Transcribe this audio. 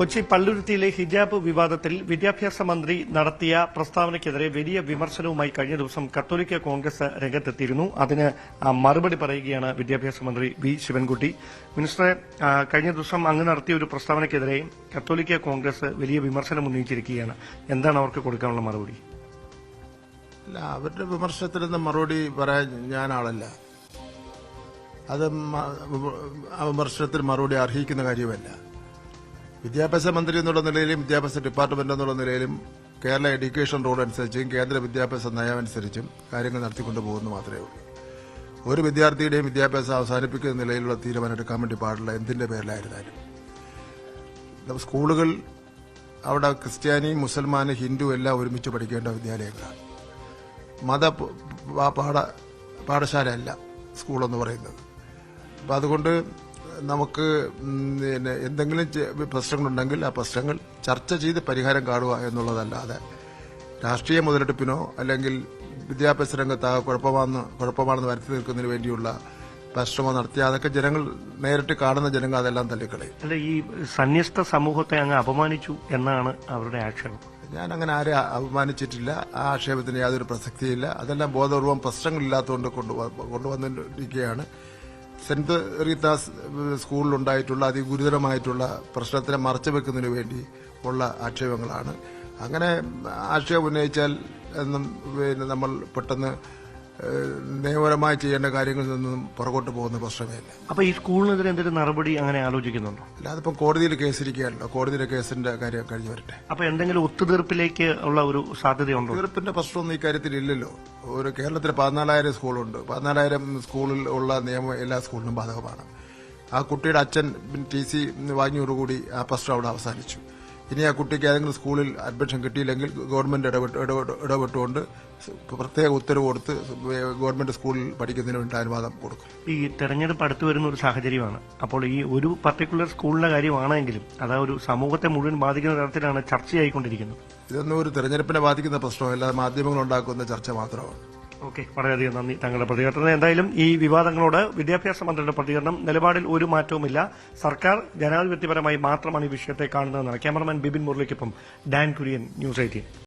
കൊച്ചി പള്ളുരുത്തിയിലെ ഹിജാബ് വിവാദത്തിൽ വിദ്യാഭ്യാസ മന്ത്രി നടത്തിയ പ്രസ്താവനയ്ക്കെതിരെ വലിയ വിമർശനവുമായി കഴിഞ്ഞ ദിവസം കത്തോലിക്ക കോൺഗ്രസ് രംഗത്തെത്തിയിരുന്നു. അതിന് മറുപടി പറയുകയാണ് വിദ്യാഭ്യാസ മന്ത്രി വി ശിവൻകുട്ടി. മിനിസ്റ്ററെ, കഴിഞ്ഞ ദിവസം അങ്ങ് നടത്തിയ ഒരു പ്രസ്താവനയ്ക്കെതിരെ കത്തോലിക്ക കോൺഗ്രസ് വലിയ വിമർശനം ഉന്നയിച്ചിരിക്കുകയാണ്. എന്താണ് അവർക്ക് കൊടുക്കാനുള്ള മറുപടി? അല്ല, അവരുടെ വിമർശനത്തിന് മറുപടി പറയാൻ ഞാൻ ആളല്ല. അത് ആ വിമർശനത്തിന് മറുപടി അർഹിക്കുന്ന കാര്യമല്ല. വിദ്യാഭ്യാസ മന്ത്രി എന്നുള്ള നിലയിലും വിദ്യാഭ്യാസ ഡിപ്പാർട്ട്മെന്റ് എന്നുള്ള നിലയിലും കേരള എഡ്യൂക്കേഷൻ റൂൾ അനുസരിച്ചും കേന്ദ്ര വിദ്യാഭ്യാസ നയമനുസരിച്ചും കാര്യങ്ങൾ നടത്തിക്കൊണ്ടു പോകുന്നു മാത്രമേ ഉള്ളൂ. ഒരു വിദ്യാർത്ഥിയുടെയും വിദ്യാഭ്യാസം അവസാനിപ്പിക്കുന്ന നിലയിലുള്ള തീരുമാനം എടുക്കാൻ വേണ്ടി പാടില്ല, എന്തിന്റെ പേരിലായിരുന്നാലും. സ്കൂളുകൾ അവിടെ ക്രിസ്ത്യാനി, മുസൽമാൻ, ഹിന്ദു എല്ലാം ഒരുമിച്ച് പഠിക്കേണ്ട വിദ്യാലയങ്ങളാണ്. പാഠശാലയല്ല സ്കൂളെന്ന് പറയുന്നത്. അപ്പം അതുകൊണ്ട് നമുക്ക് എന്തെങ്കിലും പ്രശ്നങ്ങളുണ്ടെങ്കിൽ ആ പ്രശ്നങ്ങൾ ചർച്ച ചെയ്ത് പരിഹാരം കാണുക എന്നുള്ളതല്ലാതെ രാഷ്ട്രീയ മുതലെടുപ്പിനോ അല്ലെങ്കിൽ വിദ്യാഭ്യാസ രംഗത്ത് കുഴപ്പമാണെന്ന് വരുത്തി തീർക്കുന്നതിന് വേണ്ടിയുള്ള പരിശ്രമം നടത്തി അതൊക്കെ ജനങ്ങൾ നേരിട്ട് കാണുന്ന ജനങ്ങൾ അതെല്ലാം തള്ളിക്കളയും. അല്ല, ഈ സന്യസ്ത സമൂഹത്തെ അങ്ങ് അപമാനിച്ചു എന്നാണ് അവരുടെ ആക്ഷേപം. ഞാൻ അങ്ങനെ ആരെ അപമാനിച്ചിട്ടില്ല. ആ ആക്ഷേപത്തിന് യാതൊരു പ്രസക്തിയില്ല. അതെല്ലാം ബോധപൂർവം പ്രശ്നങ്ങളില്ലാത്തതുകൊണ്ട് കൊണ്ടുവന്നിരിക്കുകയാണ്. സെന്റ് റീത്താസ് സ്കൂളിലുണ്ടായിട്ടുള്ള അതിഗുരുതരമായിട്ടുള്ള പ്രശ്നത്തിനെ മറച്ചുവെക്കുന്നതിന് വേണ്ടി ഉള്ള ആക്ഷേപങ്ങളാണ്. അങ്ങനെ ആക്ഷേപം ഉന്നയിച്ചാൽ നമ്മൾ പെട്ടെന്ന് നിയമപരമായി ചെയ്യേണ്ട കാര്യങ്ങളിൽ നിന്നും പുറകോട്ട് പോകുന്ന പ്രശ്നമേയില്ല. അപ്പൊ ഈ സ്കൂളിനെതിരെ എന്തെങ്കിലും നടപടി അങ്ങനെ ആലോചിക്കുന്നുണ്ടോ? അല്ല, അതിപ്പം കോടതിയിൽ കേസിരിക്കുകയാണല്ലോ. കോടതിയിലെ കേസിന്റെ കാര്യം കഴിഞ്ഞു വരട്ടെ. അപ്പൊ എന്തെങ്കിലും ഒത്തുതീർപ്പിലേക്ക് ഉള്ള ഒരു സാധ്യതയുണ്ടോ? ഒത്തുതീർപ്പിന്റെ പ്രശ്നമൊന്നും ഇക്കാര്യത്തിൽ ഇല്ലല്ലോ. ഒരു കേരളത്തിൽ 14,000 സ്കൂളുണ്ട്. 14,000 സ്കൂളിൽ ഉള്ള നിയമം എല്ലാ സ്കൂളിനും ബാധകമാണ്. ആ കുട്ടിയുടെ അച്ഛൻ TC വാങ്ങിയോടുകൂടി ആ പ്രശ്നം അവിടെ അവസാനിച്ചു. ഇനി ആ കുട്ടിക്ക് ഏതെങ്കിലും സ്കൂളിൽ അഡ്മിഷൻ കിട്ടിയില്ലെങ്കിൽ ഗവൺമെന്റ് ഇടപെട്ടുകൊണ്ട് പ്രത്യേക ഉത്തരവ് കൊടുത്ത് ഗവൺമെന്റ് സ്കൂളിൽ പഠിക്കുന്നതിന് വേണ്ടി അനുവാദം കൊടുക്കും. ഈ തെരഞ്ഞെടുപ്പ് അടുത്തു വരുന്ന ഒരു സാഹചര്യമാണ്. അപ്പോൾ ഈ ഒരു പർട്ടിക്കുലർ സ്കൂളിന്റെ കാര്യമാണെങ്കിലും അത് ഒരു സമൂഹത്തെ മുഴുവൻ ബാധിക്കുന്ന തരത്തിലാണ് ചർച്ചയായിക്കൊണ്ടിരിക്കുന്നത്. ഇതൊന്നും ഒരു തെരഞ്ഞെടുപ്പിനെ ബാധിക്കുന്ന പ്രശ്നമല്ല, മാധ്യമങ്ങൾ ഉണ്ടാക്കുന്ന ചർച്ച മാത്രമാണ്. ഓക്കെ, വളരെയധികം നന്ദി താങ്കളുടെ പ്രതികരണം. എന്തായാലും ഈ വിവാദങ്ങളോട് വിദ്യാഭ്യാസ മന്ത്രിയുടെ പ്രതികരണം, നിലപാടിൽ ഒരു മാറ്റവുമില്ല. സർക്കാർ ജനാധിപത്യപരമായി മാത്രമാണ് ഈ വിഷയത്തെ കാണുന്നതെന്നാണ്. ക്യാമറമാൻ ബിബിൻ മുരളിക്കൊപ്പം ഡാൻ കുര്യൻ, ന്യൂസ് 18.